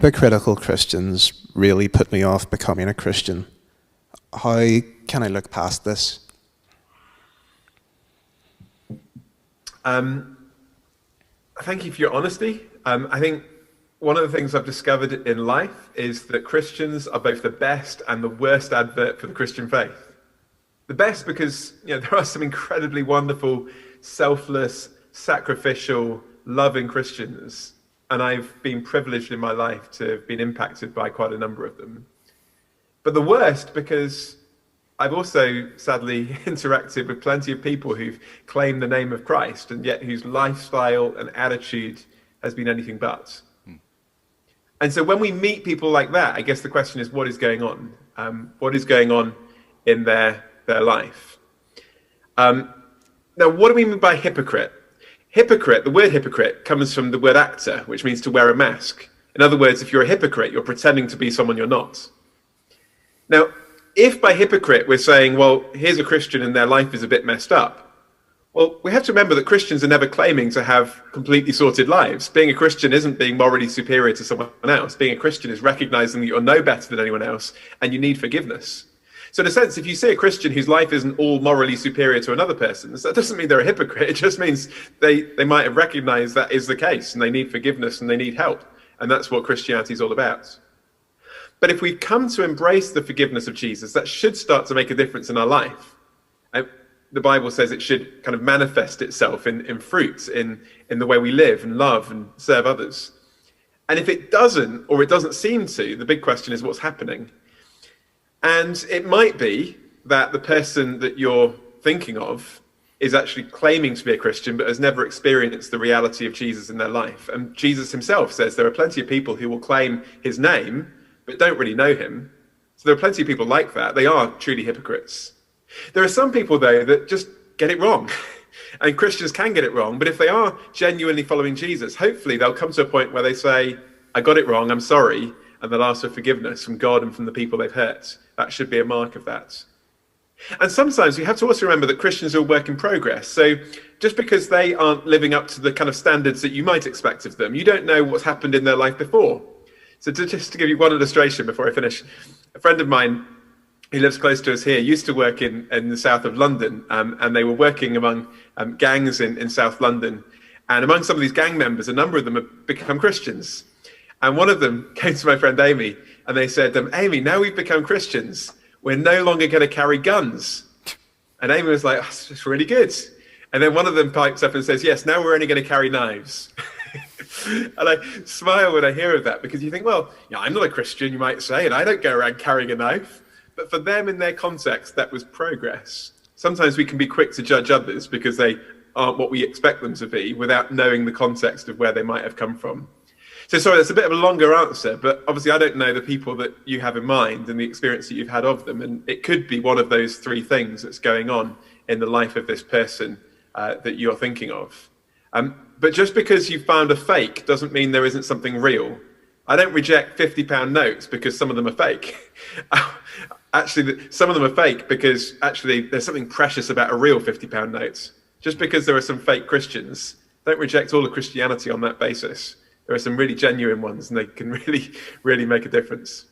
hypocritical Christians really put me off becoming a Christian. How can I look past this? Thank you for your honesty. I think one of the things I've discovered in life is that Christians are both the best and the worst advert for the Christian faith. The best because there are some incredibly wonderful, selfless, sacrificial, loving Christians, and I've been privileged in my life to have been impacted by quite a number of them. But the worst because I've also sadly interacted with plenty of people who've claimed the name of Christ and yet whose lifestyle and attitude has been anything but. And so when we meet people like that, I guess the question is, what is going on? What is going on in their life? Now, what do we mean by hypocrite? Hypocrite, the word hypocrite comes from the word actor, which means to wear a mask. In other words, if you're a hypocrite, you're pretending to be someone you're not. Now, if by hypocrite we're saying, well, here's a Christian and their life is a bit messed up, well, we have to remember that Christians are never claiming to have completely sorted lives. Being a Christian isn't being morally superior to someone else. Being a Christian is recognizing that you're no better than anyone else and you need forgiveness. So in a sense, if you see a Christian whose life isn't all morally superior to another person's, that doesn't mean they're a hypocrite. It just means they might have recognized that is the case and they need forgiveness and they need help. And that's what Christianity is all about. But if we come to embrace the forgiveness of Jesus, that should start to make a difference in our life. The Bible says it should kind of manifest itself in fruits, in the way we live and love and serve others. And if it doesn't, or it doesn't seem to, the big question is what's happening. And it might be that the person that you're thinking of is actually claiming to be a Christian, but has never experienced the reality of Jesus in their life. And Jesus himself says there are plenty of people who will claim his name, but don't really know him. So there are plenty of people like that. They are truly hypocrites. There are some people, though, that just get it wrong. And Christians can get it wrong. But if they are genuinely following Jesus, hopefully they'll come to a point where they say, I got it wrong, I'm sorry. And they'll ask for forgiveness from God and from the people they've hurt. That should be a mark of that. And sometimes we have to also remember that Christians are a work in progress. So just because they aren't living up to the kind of standards that you might expect of them, you don't know what's happened in their life before. So just to give you one illustration before I finish, a friend of mine who lives close to us here used to work in the south of London, and they were working among gangs in South London. And among some of these gang members, a number of them have become Christians. And one of them came to my friend Amy, and they said, Amy, now we've become Christians, we're no longer going to carry guns. And Amy was like, oh, that's really good. And then one of them pipes up and says, yes, now we're only going to carry knives. And I smile when I hear of that, because you think, well, I'm not a Christian, you might say, and I don't go around carrying a knife. But for them, in their context, that was progress. Sometimes we can be quick to judge others because they aren't what we expect them to be without knowing the context of where they might have come from. So sorry, that's a bit of a longer answer, but obviously I don't know the people that you have in mind and the experience that you've had of them. And it could be one of those three things that's going on in the life of this person that you're thinking of. But just because you found a fake doesn't mean there isn't something real. I don't reject £50 notes because some of them are fake. Actually, some of them are fake because actually there's something precious about a real £50 note. Just because there are some fake Christians, don't reject all of Christianity on that basis. There are some really genuine ones and they can really, really make a difference.